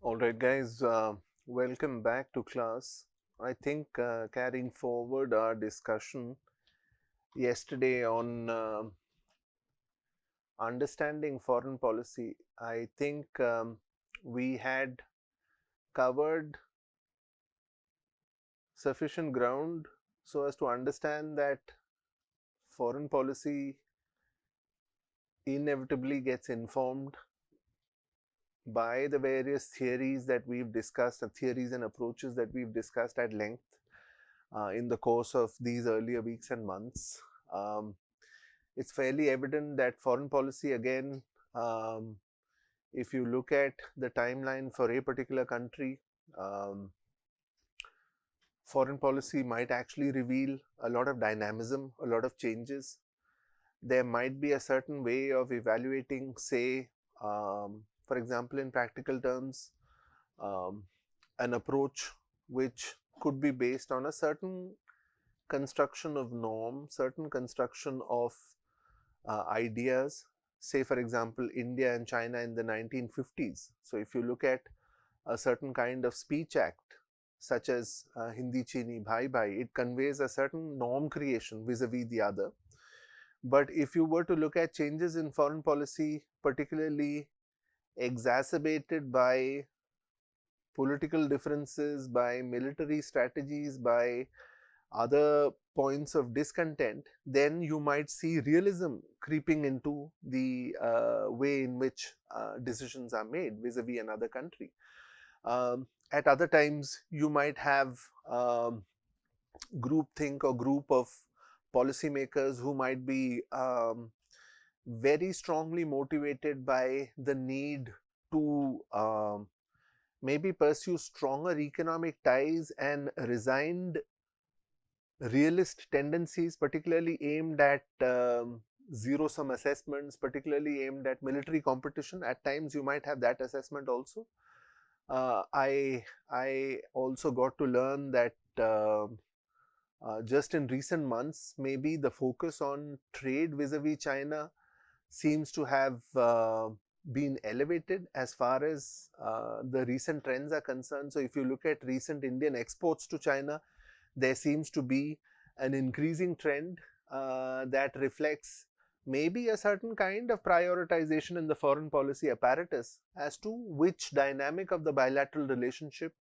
Alright guys, welcome back to class. I think carrying forward our discussion yesterday on understanding foreign policy, I think we had covered sufficient ground so as to understand that foreign policy inevitably gets informed by the various theories that we've discussed, theories and approaches that we've discussed at length in the course of these earlier weeks and months. Um, it's fairly evident that foreign policy, again, um, if you look at the timeline for a particular country, um, foreign policy might actually reveal a lot of dynamism, a lot of changes. There might be a certain way of evaluating, say, for example, in practical terms, um, an approach which could be based on a certain construction of norm, certain construction of ideas, say for example India and China in the 1950s. So if you look at a certain kind of speech act such as Hindi Chini Bhai Bhai, it conveys a certain norm creation vis-a-vis the other. But if you were to look at changes in foreign policy, particularly exacerbated by political differences, by military strategies, by other points of discontent, then you might see realism creeping into the way in which decisions are made vis-a-vis another country. At other times, you might have groupthink or group of policymakers who might be very strongly motivated by the need to maybe pursue stronger economic ties and resigned realist tendencies, particularly aimed at zero-sum assessments, particularly aimed at military competition. At times, you might have that assessment also. I also got to learn that just in recent months, maybe the focus on trade vis-a-vis China seems to have been elevated as far as the recent trends are concerned. So if you look at recent Indian exports to China, there seems to be an increasing trend that reflects maybe a certain kind of prioritization in the foreign policy apparatus as to which dynamic of the bilateral relationship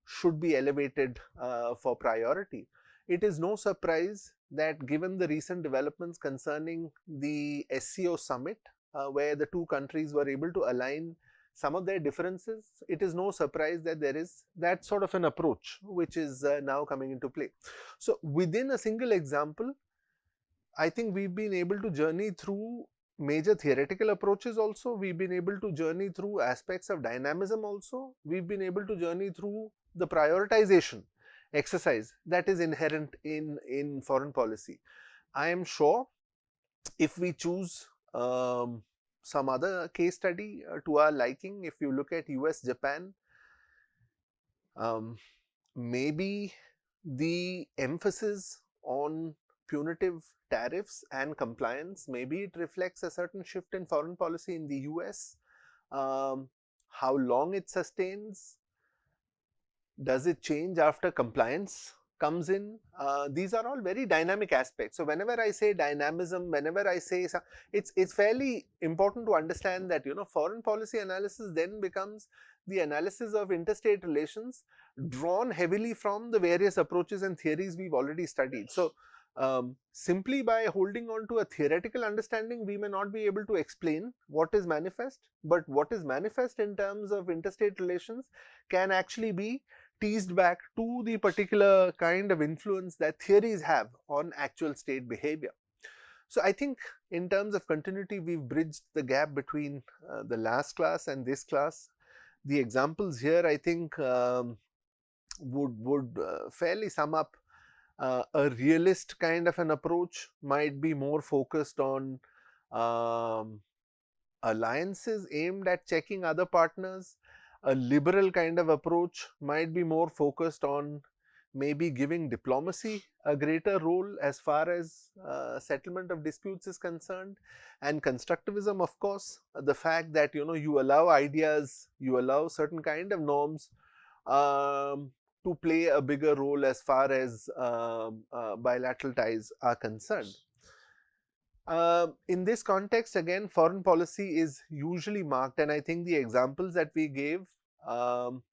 should be elevated for priority. It is no surprise that given the recent developments concerning the SCO summit, where the two countries were able to align some of their differences, it is no surprise that there is that sort of an approach which is now coming into play. So within a single example, I think we've been able to journey through major theoretical approaches also. We've been able to journey through aspects of dynamism also. We've been able to journey through the prioritization exercise that is inherent in foreign policy. I am sure if we choose some other case study to our liking, if you look at US, Japan, um, maybe the emphasis on punitive tariffs and compliance, maybe it reflects a certain shift in foreign policy in the US. How long it sustains, does it change after compliance comes in? These are all very dynamic aspects. So whenever I say dynamism, whenever I say it's fairly important to understand that foreign policy analysis then becomes the analysis of interstate relations drawn heavily from the various approaches and theories we've already studied. So simply by holding on to a theoretical understanding, we may not be able to explain what is manifest, but what is manifest in terms of interstate relations can actually be teased back to the particular kind of influence that theories have on actual state behavior. So I think in terms of continuity, we've bridged the gap between the last class and this class. The examples here, I think, would fairly sum up a realist kind of an approach might be more focused on um, alliances aimed at checking other partners. A liberal kind of approach might be more focused on maybe giving diplomacy a greater role as far as settlement of disputes is concerned, and constructivism, of course, the fact that you allow ideas, you allow certain kind of norms um, to play a bigger role as far as bilateral ties are concerned. In this context, again, foreign policy is usually marked, and I think the examples that we gave, um,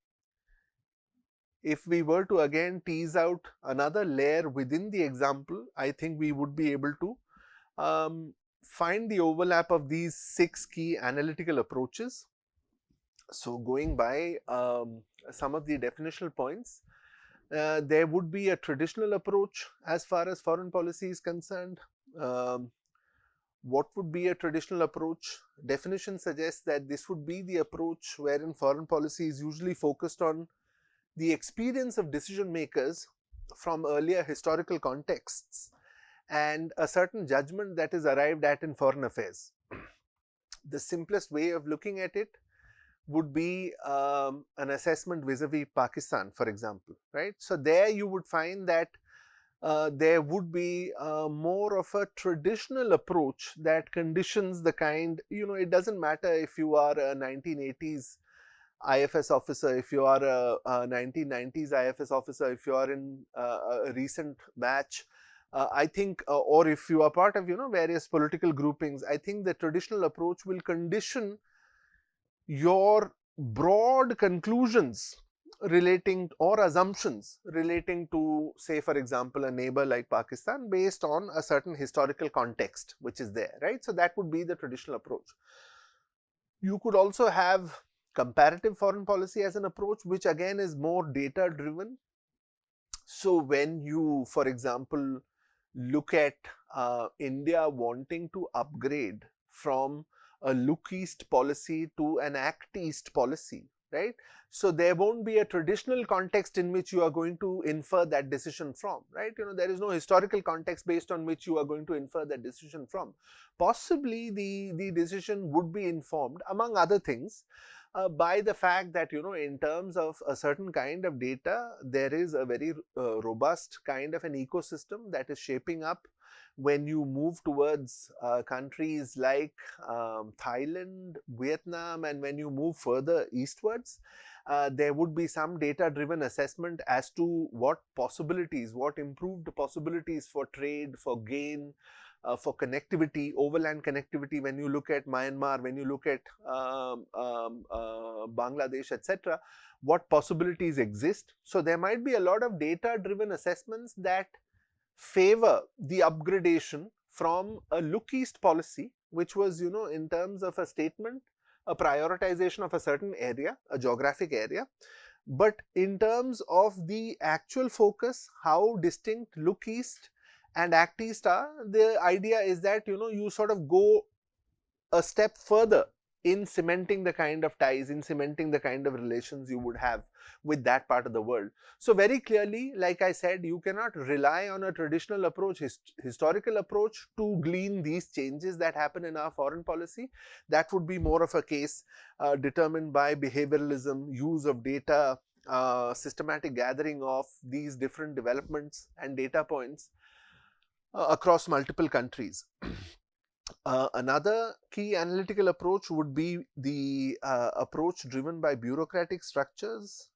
if we were to again tease out another layer within the example, I think we would be able to find the overlap of these 6 key analytical approaches. So, going by some of the definitional points, there would be a traditional approach as far as foreign policy is concerned. Um, what would be a traditional approach? Definition suggests that this would be the approach wherein foreign policy is usually focused on the experience of decision makers from earlier historical contexts and a certain judgment that is arrived at in foreign affairs. The simplest way of looking at it would be an assessment vis-a-vis Pakistan, for example, right? So there you would find that there would be more of a traditional approach that conditions the kind, it doesn't matter if you are a 1980s IFS officer, if you are a 1990s IFS officer, if you are in a recent batch, I think, or if you are part of, various political groupings, I think the traditional approach will condition your broad conclusions relating or assumptions relating to, say, for example, a neighbor like Pakistan based on a certain historical context which is there, right? So that would be the traditional approach. You could also have comparative foreign policy as an approach, which again is more data driven. So when you, for example, look at India wanting to upgrade from a look east policy to an act east policy, right? So there won't be a traditional context in which you are going to infer that decision from, right? There is no historical context based on which you are going to infer that decision from. Possibly the decision would be informed, among other things, by the fact that, in terms of a certain kind of data, there is a very robust kind of an ecosystem that is shaping up when you move towards countries like Thailand, Vietnam, and when you move further eastwards. There would be some data driven assessment as to what possibilities, what improved possibilities for trade, for gain, for connectivity, overland connectivity, when you look at Myanmar, when you look at Bangladesh, etc., what possibilities exist. So there might be a lot of data driven assessments that favor the upgradation from a look east policy, which was, in terms of a statement, a prioritization of a certain area, a geographic area. But in terms of the actual focus, how distinct look east and act east are, the idea is that, you sort of go a step further in cementing the kind of ties, in cementing the kind of relations you would have with that part of the world. So very clearly, like I said, you cannot rely on a traditional approach, historical approach, to glean these changes that happen in our foreign policy. That would be more of a case determined by behavioralism, use of data, systematic gathering of these different developments and data points across multiple countries. Another key analytical approach would be the approach driven by bureaucratic structures,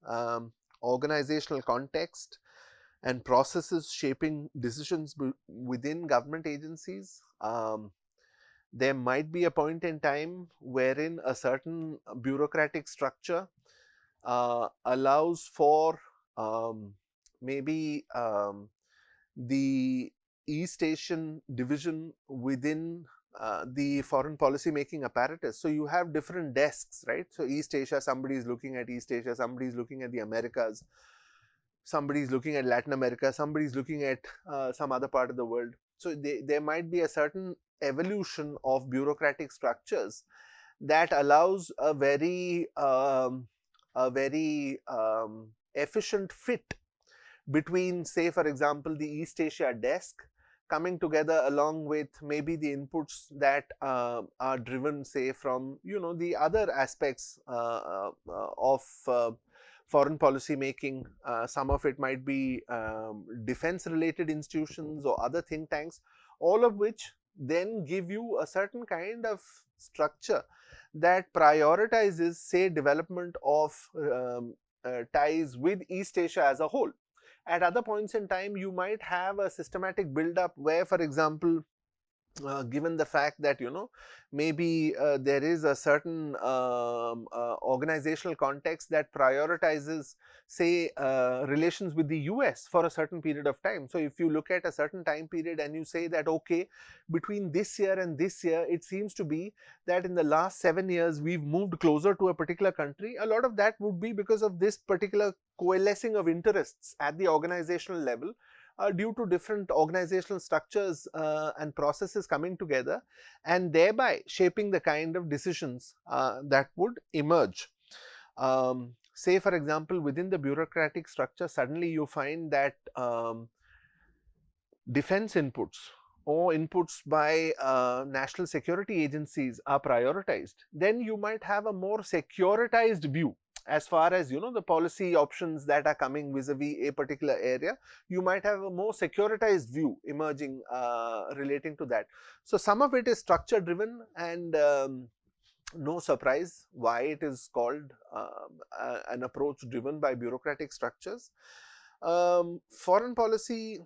organizational context, and processes shaping decisions within government agencies. There might be a point in time wherein a certain bureaucratic structure allows for maybe the East Asian division within the foreign policy making apparatus. So you have different desks, right? So East Asia, somebody is looking at East Asia, somebody is looking at the Americas, somebody is looking at Latin America, somebody is looking at some other part of the world. So there might be a certain evolution of bureaucratic structures that allows a very efficient fit between, say, for example, the East Asia desk coming together along with maybe the inputs that are driven, say, from, the other aspects of foreign policy making. Some of it might be defense related institutions or other think tanks, all of which then give you a certain kind of structure that prioritizes, say, development of ties with East Asia as a whole. At other points in time, you might have a systematic build up where, for example, given the fact that maybe there is a certain organizational context that prioritizes, say, relations with the US for a certain period of time. So if you look at a certain time period and you say that, okay, between this year and this year, it seems to be that in the last 7 years we've moved closer to a particular country, a lot of that would be because of this particular coalescing of interests at the organizational level, due to different organizational structures and processes coming together, and thereby shaping the kind of decisions that would emerge. Say, for example, within the bureaucratic structure, suddenly you find that defense inputs or inputs by national security agencies are prioritized. Then you might have a more securitized view as far as the policy options that are coming vis-a-vis a particular area. You might have a more securitized view emerging relating to that. So some of it is structure driven, and no surprise why it is called an approach driven by bureaucratic structures. Foreign policy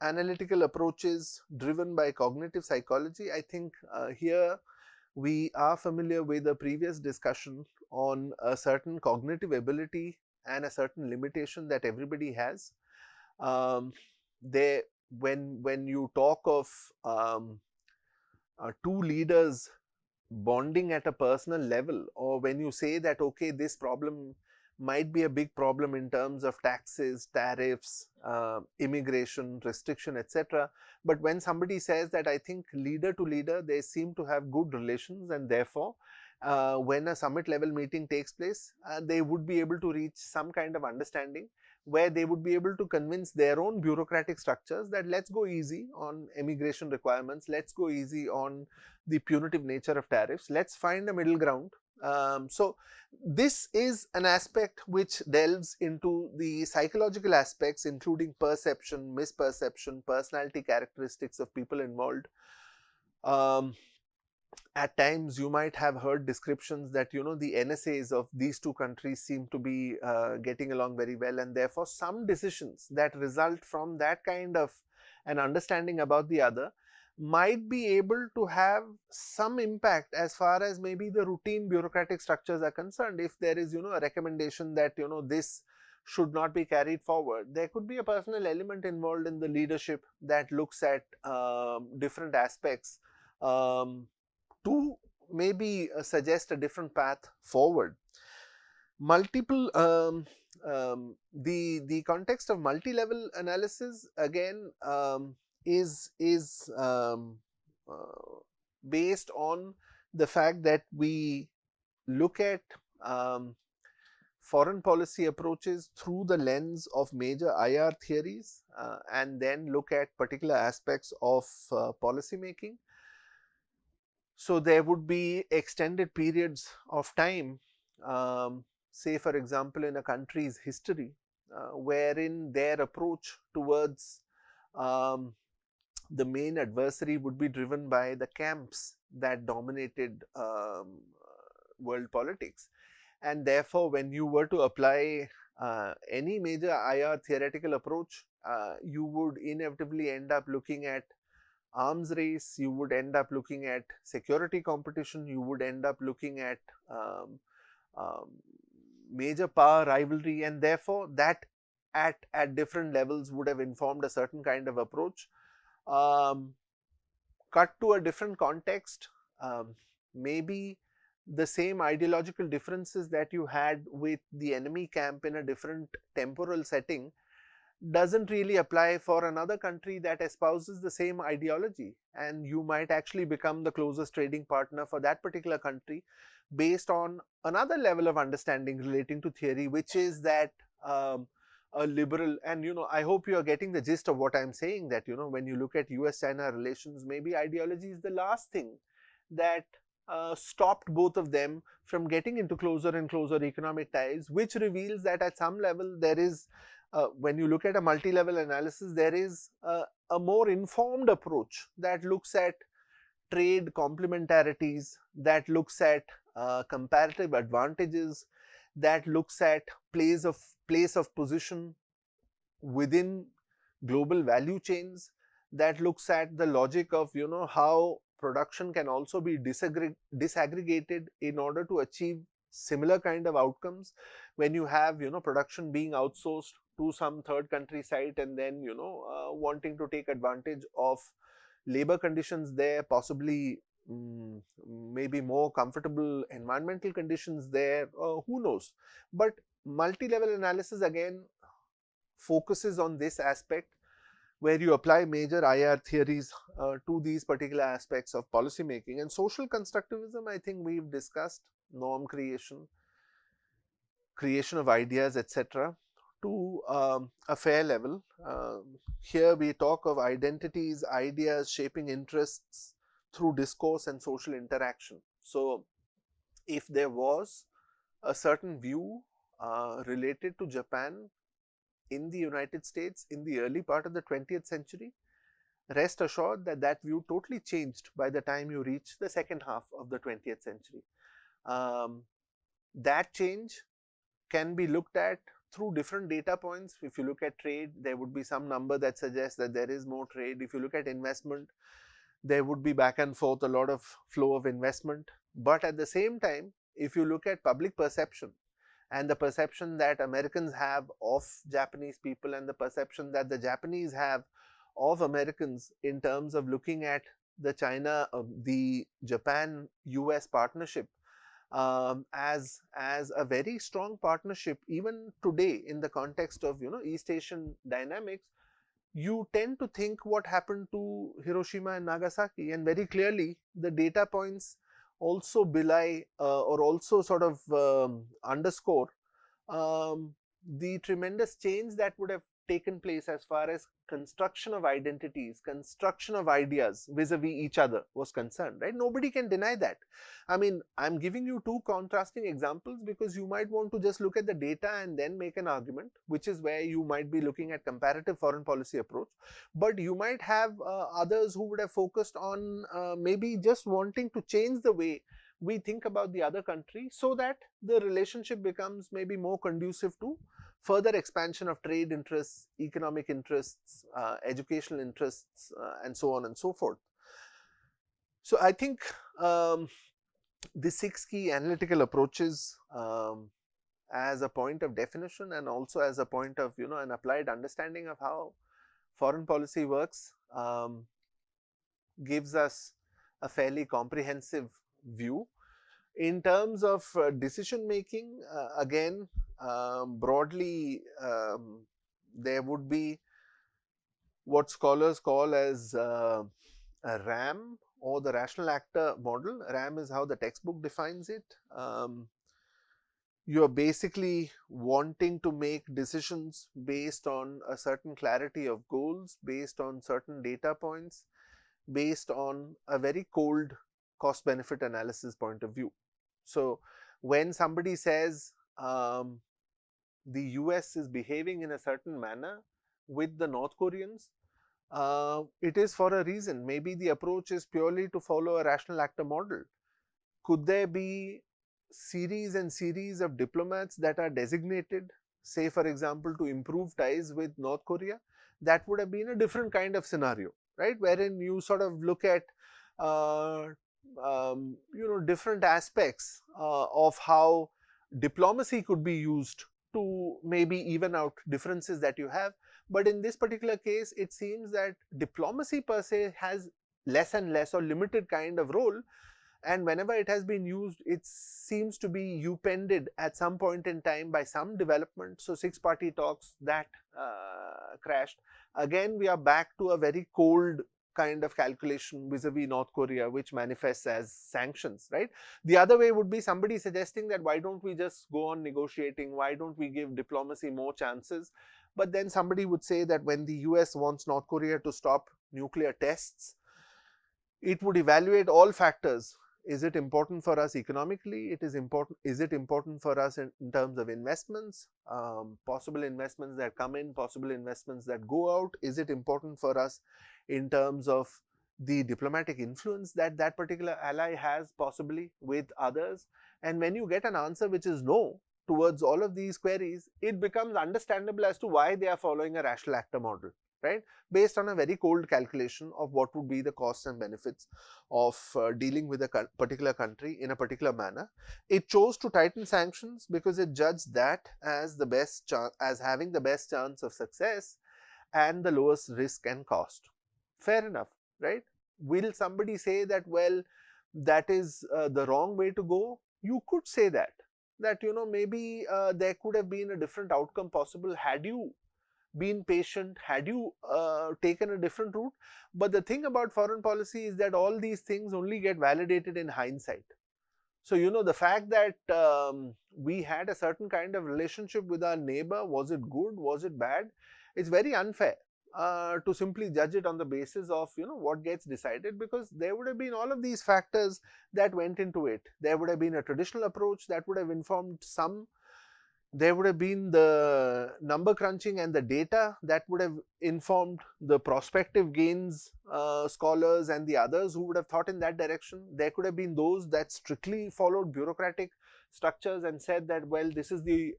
analytical approaches driven by cognitive psychology, I think here we are familiar with the previous discussion on a certain cognitive ability and a certain limitation that everybody has. They when you talk of two leaders bonding at a personal level, or when you say that, okay, this problem might be a big problem in terms of taxes, tariffs, immigration, restriction, etc. But when somebody says that, I think leader to leader, they seem to have good relations, and therefore, when a summit level meeting takes place, they would be able to reach some kind of understanding where they would be able to convince their own bureaucratic structures that let's go easy on immigration requirements, let's go easy on the punitive nature of tariffs, let's find a middle ground. So this is an aspect which delves into the psychological aspects, including perception, misperception, personality characteristics of people involved. At times you might have heard descriptions that the NSAs of these two countries seem to be getting along very well, and therefore some decisions that result from that kind of an understanding about the other might be able to have some impact as far as maybe the routine bureaucratic structures are concerned. If there is a recommendation that this should not be carried forward, there could be a personal element involved in the leadership that looks at different aspects to maybe suggest a different path forward. Multiple the context of multi-level analysis again is based on the fact that we look at foreign policy approaches through the lens of major IR theories, and then look at particular aspects of policy making. So there would be extended periods of time, say for example in a country's history, wherein their approach towards the main adversary would be driven by the camps that dominated world politics. And therefore, when you were to apply any major IR theoretical approach, you would inevitably end up looking at arms race, you would end up looking at security competition, you would end up looking at major power rivalry, and therefore that at different levels would have informed a certain kind of approach. Cut to a different context, maybe the same ideological differences that you had with the enemy camp in a different temporal setting doesn't really apply for another country that espouses the same ideology, and you might actually become the closest trading partner for that particular country based on another level of understanding relating to theory, which is that a liberal, and I hope you are getting the gist of what I'm saying, that when you look at US-China relations, maybe ideology is the last thing that stopped both of them from getting into closer and closer economic ties, which reveals that at some level there is, when you look at a multi-level analysis, there is a more informed approach that looks at trade complementarities, that looks at comparative advantages, that looks at place of position within global value chains, that looks at the logic of how production can also be disaggregated in order to achieve similar kind of outcomes when you have production being outsourced to some third country site, and then wanting to take advantage of labor conditions there, possibly maybe more comfortable environmental conditions there, who knows. But multi-level analysis again focuses on this aspect where you apply major IR theories to these particular aspects of policy making. And social constructivism, I think we've discussed norm creation, creation of ideas, etc., to a fair level. Here we talk of identities, ideas shaping interests through discourse and social interaction. So, if there was a certain view related to Japan in the United States in the early part of the 20th century, rest assured that that view totally changed by the time you reach the second half of the 20th century. That change can be looked at through different data points. If you look at trade, there would be some number that suggests that there is more trade. If you look at investment, there would be back and forth a lot of flow of investment. But at the same time, if you look at public perception and the perception that Americans have of Japanese people and the perception that the Japanese have of Americans in terms of looking at the the Japan-US partnership as a very strong partnership, even today in the context of East Asian dynamics, you tend to think what happened to Hiroshima and Nagasaki, and very clearly the data points also belie or also sort of underscore the tremendous change that would have taken place as far as construction of identities, construction of ideas vis-a-vis each other was concerned, right? Nobody can deny that. I mean, I'm giving you two contrasting examples because you might want to just look at the data and then make an argument, which is where you might be looking at comparative foreign policy approach. But you might have others who would have focused on maybe just wanting to change the way we think about the other country so that the relationship becomes maybe more conducive to further expansion of trade interests, economic interests, educational interests, and so on and so forth. So I think the 6 key analytical approaches as a point of definition and also as a point of an applied understanding of how foreign policy works gives us a fairly comprehensive view. In terms of decision making, again, broadly, there would be what scholars call as a RAM, or the rational actor model. RAM is how the textbook defines it. You are basically wanting to make decisions based on a certain clarity of goals, based on certain data points, based on a very cold cost benefit analysis point of view. So when somebody says the US is behaving in a certain manner with the North Koreans, it is for a reason. Maybe the approach is purely to follow a rational actor model. Could there be series and series of diplomats that are designated, say for example, to improve ties with North Korea? That would have been a different kind of scenario, right? Wherein you sort of look at different aspects of how diplomacy could be used to maybe even out differences that you have. But in this particular case, it seems that diplomacy per se has less and less or limited kind of role, and whenever it has been used, it seems to be upended at some point in time by some development. So 6-party talks that crashed. Again, we are back to a very cold kind of calculation vis-a-vis North Korea, which manifests as sanctions, right? The other way would be somebody suggesting that why don't we just go on negotiating, why don't we give diplomacy more chances? But then somebody would say that when the US wants North Korea to stop nuclear tests, it would evaluate all factors Is it important for us economically? It is important. Is it important for us in terms of investments, possible investments that come in, possible investments that go out? Is it important for us in terms of the diplomatic influence that that particular ally has possibly with others? And when you get an answer which is no towards all of these queries, it becomes understandable as to why they are following a rational actor model, right? Based on a very cold calculation of what would be the costs and benefits of dealing with a particular country in a particular manner. It chose to tighten sanctions because it judged that as the best as having the best chance of success and the lowest risk and cost. Fair enough, right? Will somebody say that, well, that is the wrong way to go? You could say that, maybe there could have been a different outcome possible had you been patient, had you taken a different route. But the thing about foreign policy is that all these things only get validated in hindsight. So, the fact that we had a certain kind of relationship with our neighbor, was it good, was it bad? It's very unfair to simply judge it on the basis of, what gets decided, because there would have been all of these factors that went into it. There would have been a traditional approach that would have informed some. There would have been the number crunching and the data that would have informed the prospective gains scholars and the others who would have thought in that direction. There could have been those that strictly followed bureaucratic structures and said that, well, this is the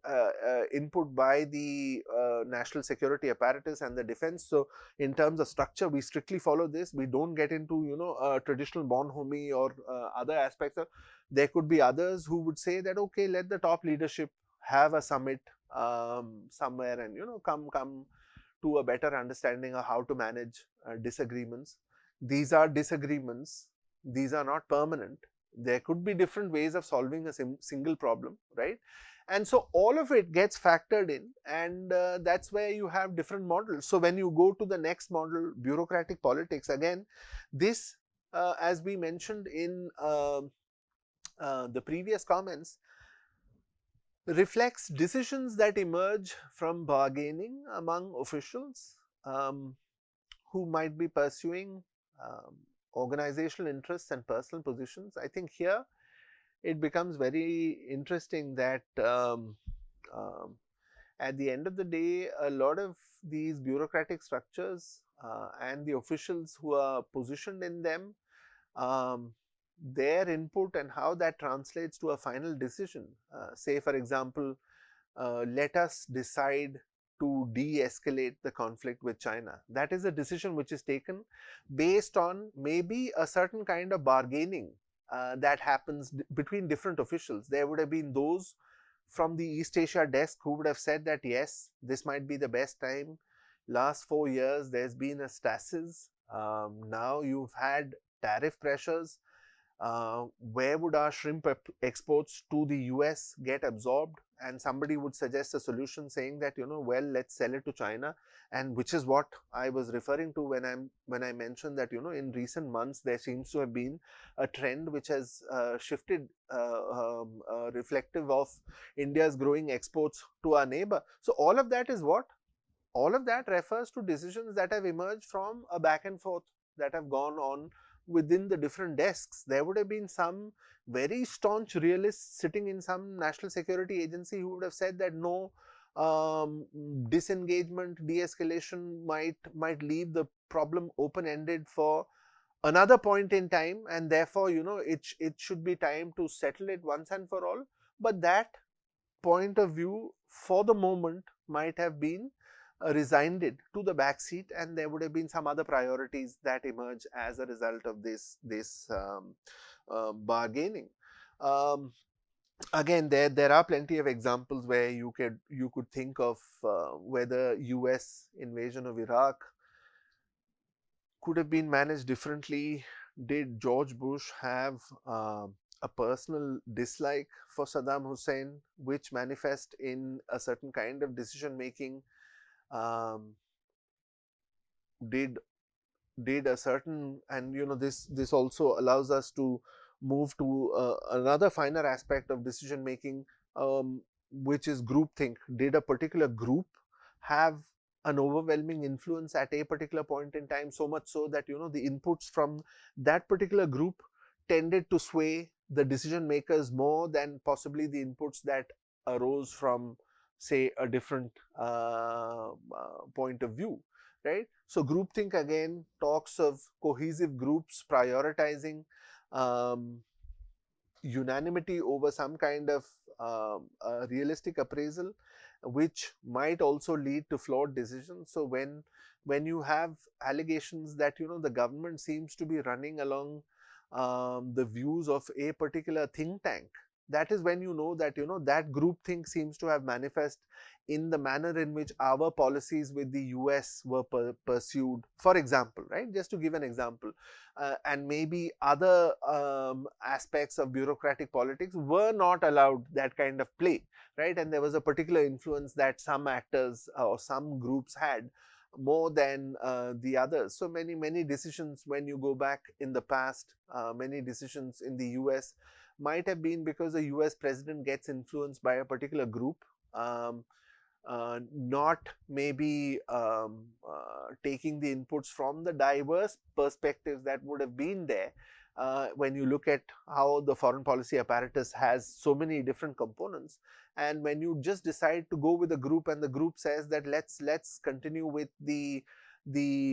input by the national security apparatus and the defense. So in terms of structure, we strictly follow this. We don't get into, traditional bonhomie or other aspects of. There could be others who would say that, okay, let the top leadership have a summit somewhere and come to a better understanding of how to manage disagreements. These are disagreements, these are not permanent. There could be different ways of solving a single problem, right? And so all of it gets factored in, and that's where you have different models. So when you go to the next model, bureaucratic politics, again, this as we mentioned in the previous comments, reflects decisions that emerge from bargaining among officials who might be pursuing organizational interests and personal positions. I think here it becomes very interesting that at the end of the day, a lot of these bureaucratic structures and the officials who are positioned in them, their input and how that translates to a final decision. Say, for example, let us decide to de-escalate the conflict with China. That is a decision which is taken based on maybe a certain kind of bargaining that happens between different officials. There would have been those from the East Asia desk who would have said that, yes, this might be the best time. Last 4 years, there's been a stasis. Now you've had tariff pressures. Where would our shrimp exports to the US get absorbed? And somebody would suggest a solution saying that, well, let's sell it to China, and which is what I was referring to when I mentioned that, in recent months there seems to have been a trend which has shifted reflective of India's growing exports to our neighbor. So all of that is what? All of that refers to decisions that have emerged from a back and forth that have gone on within the different desks. There would have been some very staunch realists sitting in some national security agency who would have said that no, disengagement, de-escalation might leave the problem open-ended for another point in time, and therefore it should be time to settle it once and for all. But that point of view for the moment might have been resigned it to the back seat, and there would have been some other priorities that emerge as a result of this bargaining. Again, there are plenty of examples where you could think of whether US invasion of Iraq could have been managed differently. Did George Bush have a personal dislike for Saddam Hussein, which manifest in a certain kind of decision making? Did a certain, and this also allows us to move to another finer aspect of decision making, which is groupthink. Did a particular group have an overwhelming influence at a particular point in time, so much so that the inputs from that particular group tended to sway the decision makers more than possibly the inputs that arose from, say, a different point of view, right? So groupthink again talks of cohesive groups prioritizing um, unanimity over some kind of realistic appraisal, which might also lead to flawed decisions. So when you have allegations that the government seems to be running along the views of a particular think tank, that is when you know that that group think seems to have manifest in the manner in which our policies with the US were pursued, for example, right? Just to give an example, and maybe other aspects of bureaucratic politics were not allowed that kind of play, right? And there was a particular influence that some actors or some groups had more than the others. So many decisions, when you go back in the past, many decisions in the US might have been because the US president gets influenced by a particular group, um, not maybe taking the inputs from the diverse perspectives that would have been there. When you look at how the foreign policy apparatus has so many different components, and when you just decide to go with a group and the group says that let's continue with the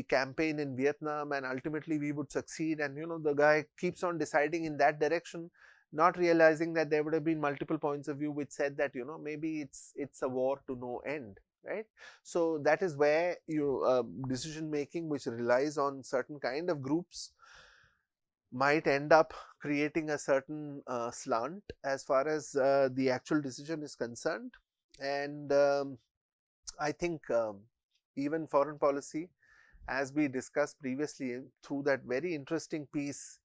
campaign in Vietnam and ultimately we would succeed, and the guy keeps on deciding in that direction, not realizing that there would have been multiple points of view which said that maybe it's a war to no end, right? So that is where decision making which relies on certain kind of groups might end up creating a certain slant as far as the actual decision is concerned. And I think even foreign policy, as we discussed previously through that very interesting piece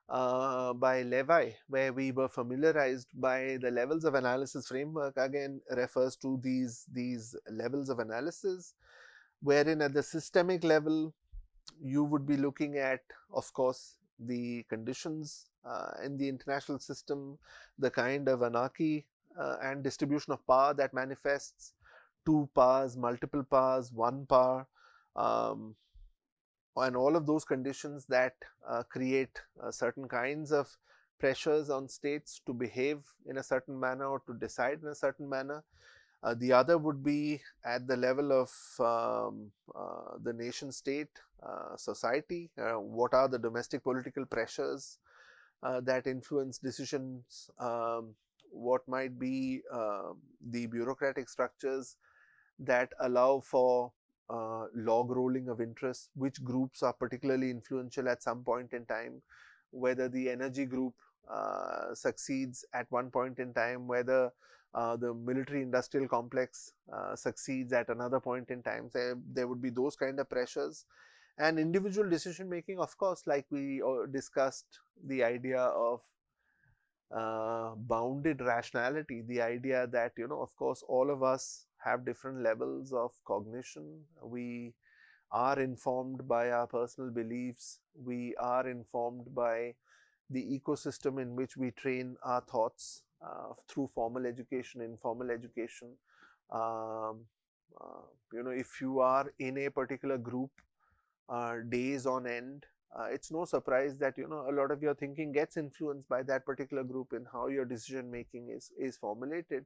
by Levi, where we were familiarized by the levels of analysis framework, again refers to these levels of analysis, wherein at the systemic level you would be looking at, of course, the conditions in the international system, the kind of anarchy and distribution of power that manifests, two powers, multiple powers, one power, um, and all of those conditions that create certain kinds of pressures on states to behave in a certain manner or to decide in a certain manner. The other would be at the level of the nation state, society. What are the domestic political pressures that influence decisions? What might be the bureaucratic structures that allow for log rolling of interests, which groups are particularly influential at some point in time, whether the energy group succeeds at one point in time, whether the military industrial complex succeeds at another point in time. So there would be those kind of pressures. And individual decision making, of course, like we discussed, the idea of bounded rationality, the idea that of course all of us have different levels of cognition. We are informed by our personal beliefs, we are informed by the ecosystem in which we train our thoughts through formal education, informal education. um, if you are in a particular group days on end, it's no surprise that a lot of your thinking gets influenced by that particular group in how your decision making is formulated.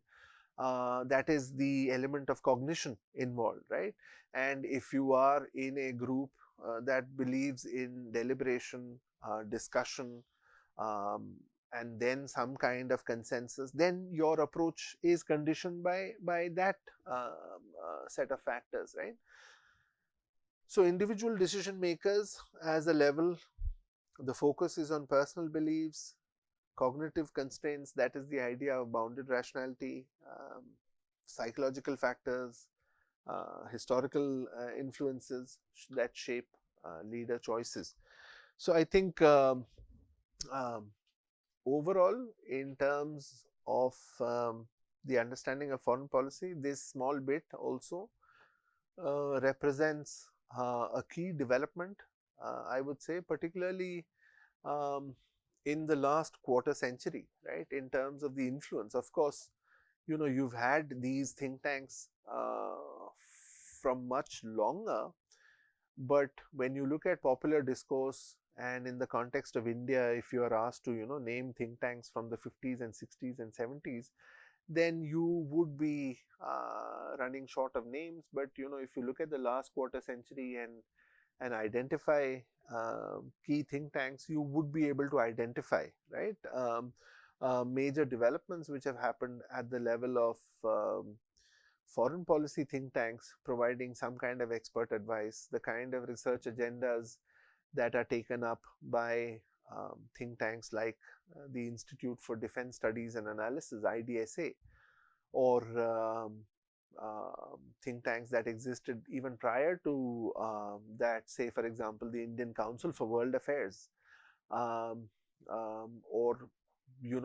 That is the element of cognition involved, right? And if you are in a group that believes in deliberation, discussion, um, and then some kind of consensus, then your approach is conditioned by that set of factors, right? So individual decision makers as a level, the focus is on personal beliefs, cognitive constraints, that is the idea of bounded rationality, psychological factors, historical influences that shape leader choices. So I think um, overall, in terms of the understanding of foreign policy, this small bit also represents a key development, I would say, particularly um, in the last quarter century, right? In terms of the influence, of course, you've had these think tanks from much longer, but when you look at popular discourse And in the context of India, if you are asked to, name think tanks from the 50s and 60s and 70s, then you would be running short of names. But if you look at the last quarter century and identify key think tanks, you would be able to identify, right, major developments which have happened at the level of foreign policy think tanks, providing some kind of expert advice, the kind of research agendas that are taken up by think tanks like the Institute for Defense Studies and Analysis, IDSA, or think tanks that existed even prior to that, say, for example, the Indian Council for World Affairs, um, or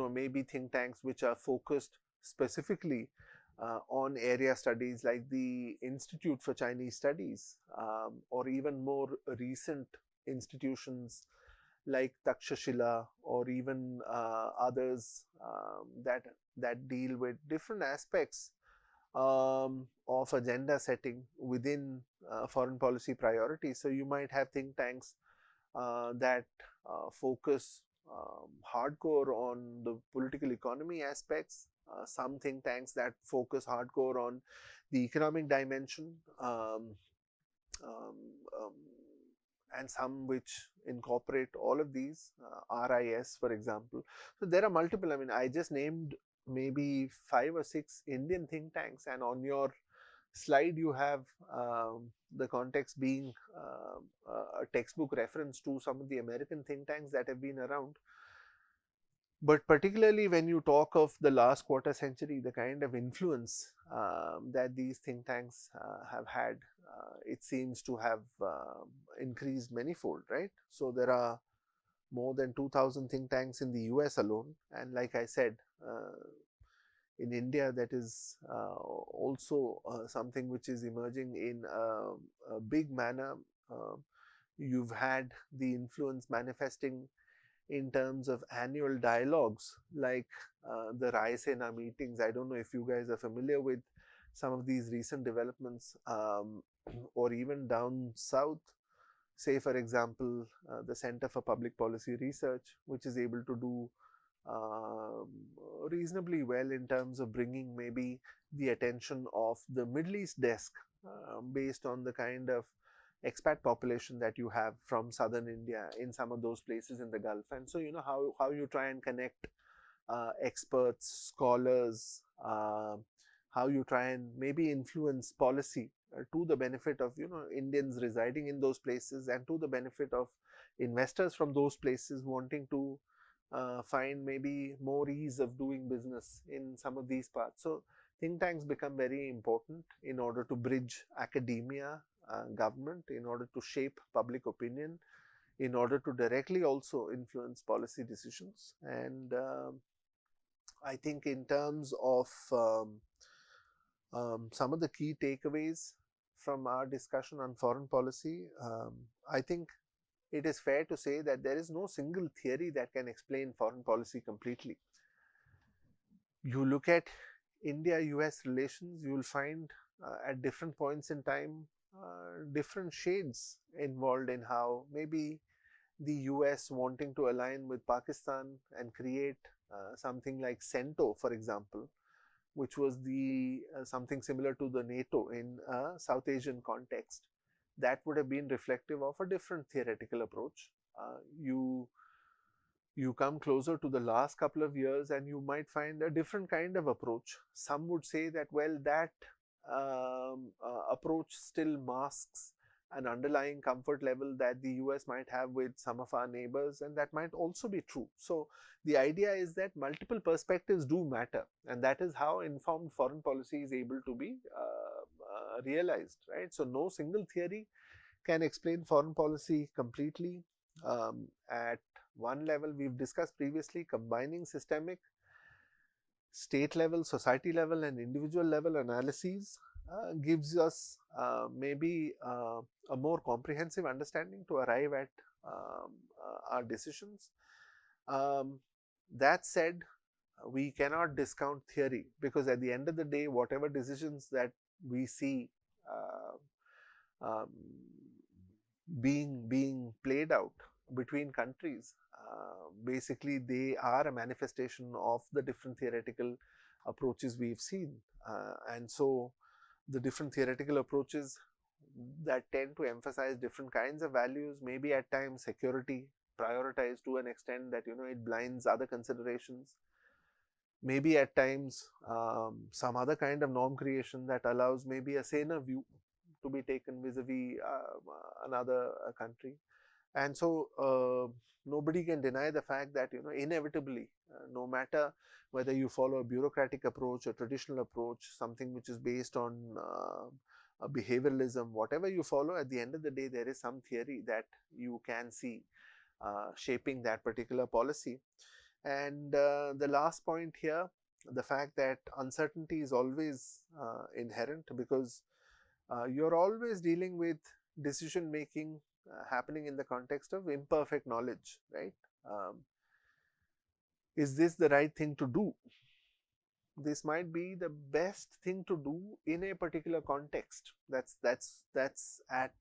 maybe think tanks which are focused specifically on area studies like the Institute for Chinese Studies, or even more recent institutions like Takshashila, or even others that deal with different aspects of agenda setting within foreign policy priorities. So you might have think tanks that focus hardcore on the political economy aspects, some think tanks that focus hardcore on the economic dimension, um, um, and some which incorporate all of these, RIS, for example. So there are multiple. I mean, I just named maybe 5 or 6 Indian think tanks, and on your slide you have the context being a textbook reference to some of the American think tanks that have been around. But particularly when you talk of the last quarter century, the kind of influence that these think tanks have had, it seems to have increased manifold, right? So there are more than 2,000 think tanks in the US alone, and like I said, in India, that is also something which is emerging in a big manner. You've had the influence manifesting in terms of annual dialogues like the Raisena meetings. I don't know if you guys are familiar with some of these recent developments, or even down south, say for example, the Center for Public Policy Research, which is able to do um, reasonably well in terms of bringing maybe the attention of the Middle East desk, based on the kind of expat population that you have from southern India in some of those places in the Gulf. And so, how you try and connect experts, scholars, how you try and maybe influence policy to the benefit of Indians residing in those places, and to the benefit of investors from those places wanting to find maybe more ease of doing business in some of these parts. So think tanks become very important in order to bridge academia, government, in order to shape public opinion, in order to directly also influence policy decisions. And I think in terms of some of the key takeaways from our discussion on foreign policy, I think it is fair to say that there is no single theory that can explain foreign policy completely. You look at India-US relations, you will find at different points in time different shades involved in how maybe the US wanting to align with Pakistan and create something like CENTO, for example, which was the something similar to the NATO in a South Asian context. That would have been reflective of a different theoretical approach. You come closer to the last couple of years and you might find a different kind of approach. Some would say that, well, that approach still masks an underlying comfort level that the US might have with some of our neighbors, and that might also be true. So the idea is that multiple perspectives do matter, and that is how informed foreign policy is able to be realized, right? So no single theory can explain foreign policy completely. At one level, we've discussed previously, combining systemic, state level, society level, and individual level analyses gives us maybe a more comprehensive understanding to arrive at our decisions. That said, we cannot discount theory, because at the end of the day, whatever decisions that we see um, being played out between countries, basically they are a manifestation of the different theoretical approaches we've seen. And so the different theoretical approaches that tend to emphasize different kinds of values, maybe at times security prioritized to an extent that it blinds other considerations, maybe at times some other kind of norm creation that allows maybe a saner view to be taken vis-a-vis another country. And so nobody can deny the fact that inevitably, no matter whether you follow a bureaucratic approach, a traditional approach, something which is based on behavioralism, whatever you follow, at the end of the day there is some theory that you can see shaping that particular policy. And the last point here, the fact that uncertainty is always inherent, because you're always dealing with decision making happening in the context of imperfect knowledge, right? Is this the right thing to do? This might be the best thing to do in a particular context. That's at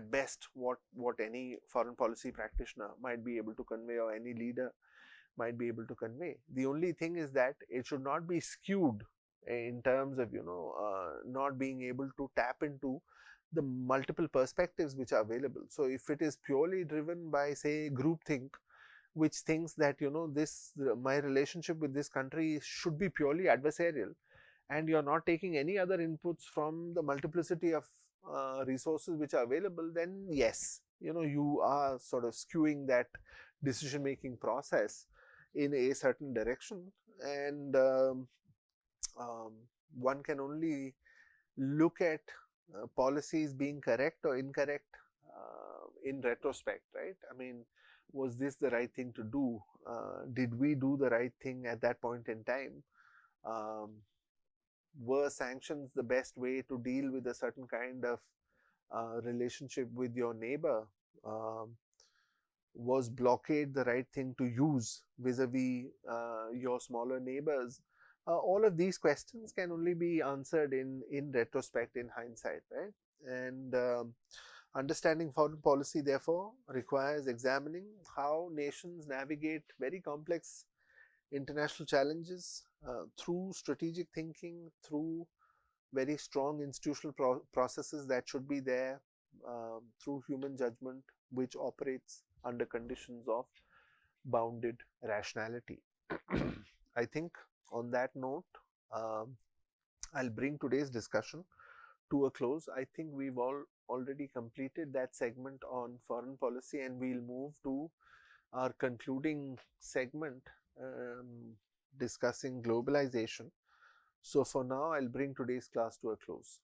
best what any foreign policy practitioner might be able to convey, or any leader might be able to convey. The only thing is that it should not be skewed in terms of not being able to tap into the multiple perspectives which are available. So if it is purely driven by, say, groupthink, which thinks that this my relationship with this country should be purely adversarial, and you're not taking any other inputs from the multiplicity of resources which are available, then yes, you are sort of skewing that decision making process in a certain direction. And um, one can only look at policies being correct or incorrect in retrospect, right? I mean, was this the right thing to do? Did we do the right thing at that point in time? Um, were sanctions the best way to deal with a certain kind of relationship with your neighbor? Um, was blockade the right thing to use vis-a-vis your smaller neighbors? All of these questions can only be answered in retrospect, in hindsight, right? And understanding foreign policy, therefore, requires examining how nations navigate very complex international challenges through strategic thinking, through very strong institutional processes that should be there, through human judgment, which operates under conditions of bounded rationality. I think on that note, um, I'll bring today's discussion to a close. I think we've already completed that segment on foreign policy, and we'll move to our concluding segment, discussing globalization. So for now, I'll bring today's class to a close.